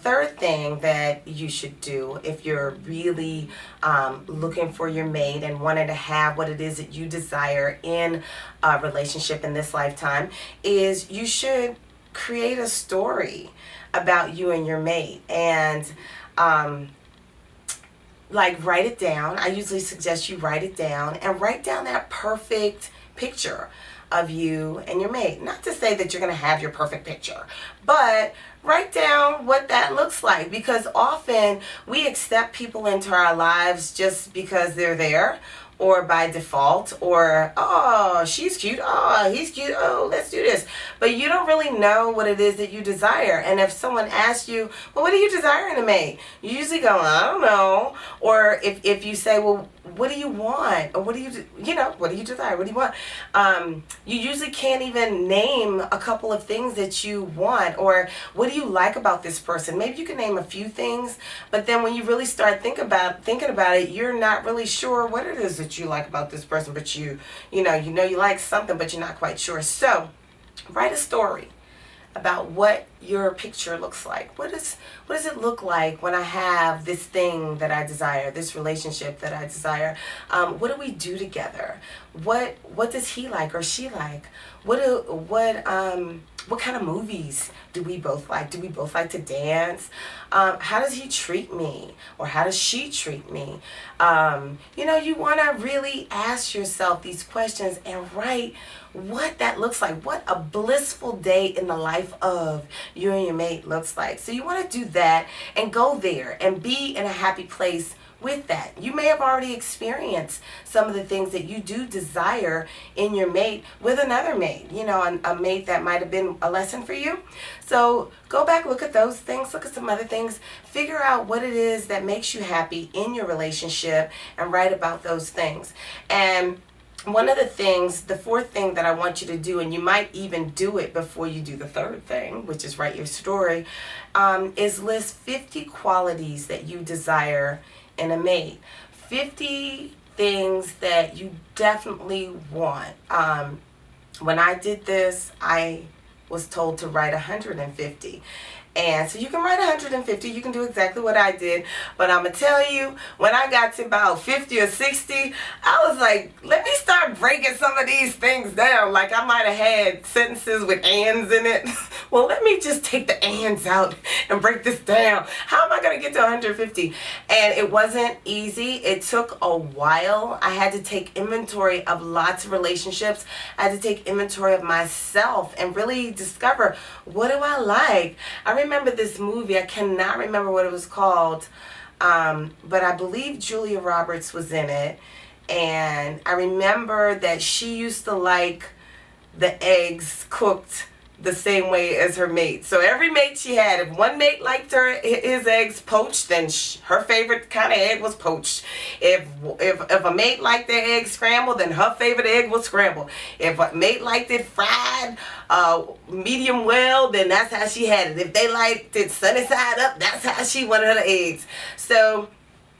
third thing that you should do if you're really looking for your mate and wanting to have what it is that you desire in a relationship in this lifetime is you should create a story about you and your mate. And like, write it down. I usually suggest you write it down and write down that perfect picture of you and your mate. Not to say that you're going to have your perfect picture, but write down what that looks like, because often we accept people into our lives just because they're there, or by default, or, oh, she's cute, oh, he's cute, oh, let's do this. But you don't really know what it is that you desire. And if someone asks you, well, what do you desire in a mate? You usually go, I don't know. Or if you say, well, what do you want? Or what do what do you desire? What do you want? You usually can't even name a couple of things that you want. Or what do you like about this person? Maybe you can name a few things, but then when you really start thinking about it, you're not really sure what it is that you like about this person, but you know you like something, but you're not quite sure. So write a story about what your picture looks like. What does it look like when I have this thing that I desire, this relationship that I desire? What do we do together? What does he like or she like? What kind of movies do we both like? Do we both like to dance? How does he treat me, or how does she treat me? You want to really ask yourself these questions and write what that looks like, what a blissful day in the life of you and your mate looks like. So you want to do that and go there and be in a happy place with that. You may have already experienced some of the things that you do desire in your mate with another mate, a mate that might have been a lesson for you. So go back, look at those things, look at some other things, figure out what it is that makes you happy in your relationship, and write about those things. And one of the things, the fourth thing that I want you to do, and you might even do it before you do the third thing, which is write your story, is list 50 qualities that you desire in a mate. 50 things that you definitely want. When I did this, I was told to write 150. And so you can write 150, you can do exactly what I did, but I'm going to tell you, when I got to about 50 or 60, I was like, let me start breaking some of these things down. Like, I might have had sentences with ands in it. Well, let me just take the ands out and break this down. How am I going to get to 150? And it wasn't easy. It took a while. I had to take inventory of lots of relationships. I had to take inventory of myself and really discover, what do I like? I remember this movie, I cannot remember what it was called, but I believe Julia Roberts was in it, and I remember that she used to like the eggs cooked the same way as her mate. So every mate she had, if one mate liked his eggs poached, then her favorite kind of egg was poached. If a mate liked their eggs scrambled, then her favorite egg was scrambled. If a mate liked it fried medium well, then that's how she had it. If they liked it sunny side up, that's how she wanted her eggs. So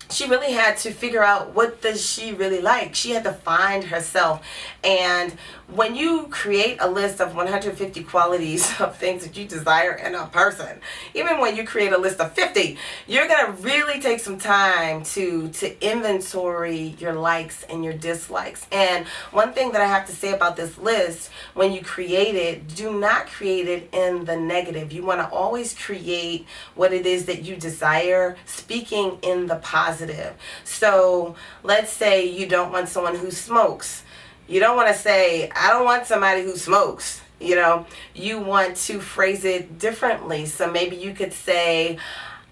she really had to figure out, what does she really like? She had to find herself. And when you create a list of 150 qualities of things that you desire in a person, even when you create a list of 50, you're going to really take some time to inventory your likes and your dislikes. And one thing that I have to say about this list, when you create it, do not create it in the negative. You want to always create what it is that you desire, speaking in the positive. So let's say you don't want someone who smokes. You don't want to say, I don't want somebody who smokes. You want to phrase it differently. So maybe you could say,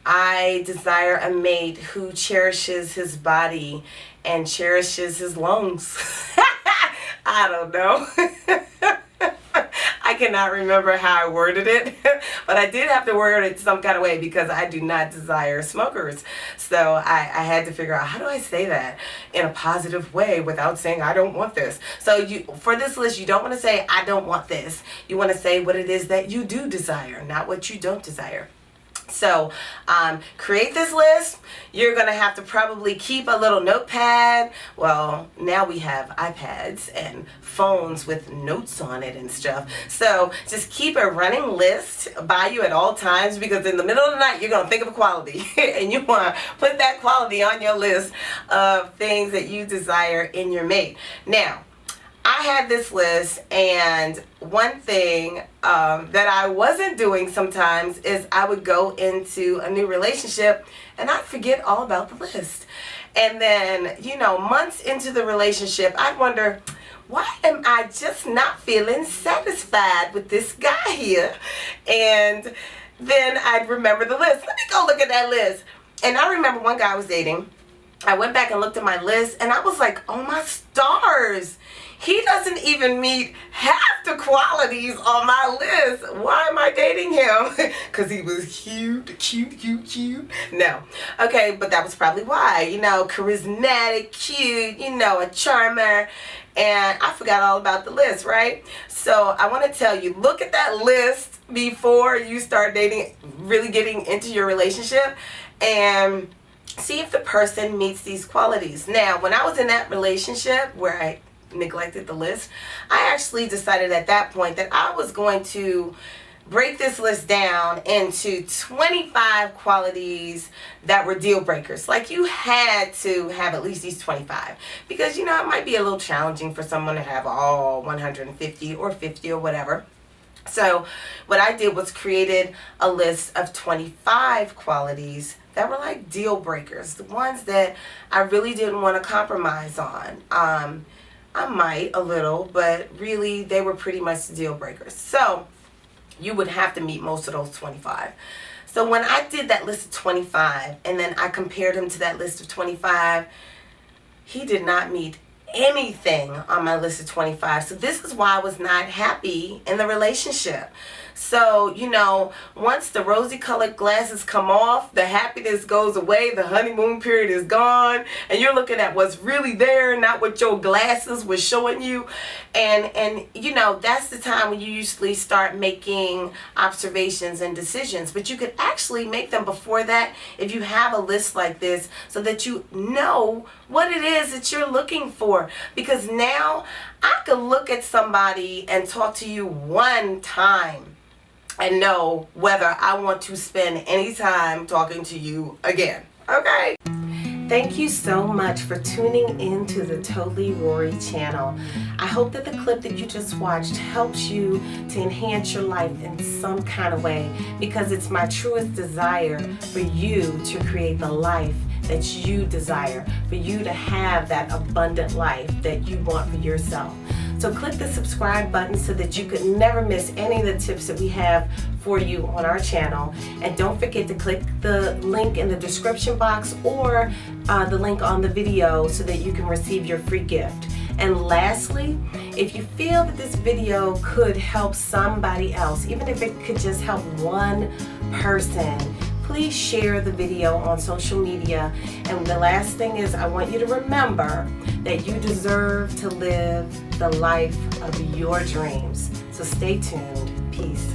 I desire a mate who cherishes his body and cherishes his lungs. I don't know. I cannot remember how I worded it, but I did have to word it some kind of way, because I do not desire smokers. So I had to figure out, how do I say that in a positive way without saying I don't want this? So for this list, you don't want to say I don't want this. You want to say what it is that you do desire, not what you don't desire. So create this list. You're going to have to probably keep a little notepad. Well, now we have iPads and phones with notes on it and stuff. So just keep a running list by you at all times, because in the middle of the night, you're going to think of a quality and you want to put that quality on your list of things that you desire in your mate. Now, I had this list, and one thing that I wasn't doing sometimes is I would go into a new relationship and I'd forget all about the list. And then, months into the relationship, I'd wonder, why am I just not feeling satisfied with this guy here? And then I'd remember the list. Let me go look at that list. And I remember one guy I was dating. I went back and looked at my list, and I was like, oh my stars. He doesn't even meet half the qualities on my list. Why am I dating him? Because he was cute. No. Okay, but that was probably why. Charismatic, cute, a charmer. And I forgot all about the list, right? So I want to tell you, look at that list before you start dating, really getting into your relationship, and see if the person meets these qualities. Now, when I was in that relationship where I neglected the list, I actually decided at that point that I was going to break this list down into 25 qualities that were deal breakers. Like, you had to have at least these 25, because it might be a little challenging for someone to have all 150 or 50 or whatever. So what I did was created a list of 25 qualities that were like deal breakers, the ones that I really didn't want to compromise on. I might a little, but really they were pretty much deal breakers. So you would have to meet most of those 25. So when I did that list of 25 and then I compared him to that list of 25, he did not meet anything on my list of 25. So this is why I was not happy in the relationship. So, once the rosy colored glasses come off, the happiness goes away, the honeymoon period is gone, and you're looking at what's really there, not what your glasses were showing you. And that's the time when you usually start making observations and decisions. But you could actually make them before that if you have a list like this, so that you know what it is that you're looking for. Because now I could look at somebody and talk to you one time and know whether I want to spend any time talking to you again. Okay? Thank you so much for tuning in to the Totally Rorree channel. I hope that the clip that you just watched helps you to enhance your life in some kind of way, because it's my truest desire for you to create the life that you desire, for you to have that abundant life that you want for yourself. So click the subscribe button so that you could never miss any of the tips that we have for you on our channel. And don't forget to click the link in the description box or the link on the video so that you can receive your free gift. And lastly, if you feel that this video could help somebody else, even if it could just help one person, please share the video on social media. And the last thing is, I want you to remember that you deserve to live the life of your dreams. So stay tuned. Peace.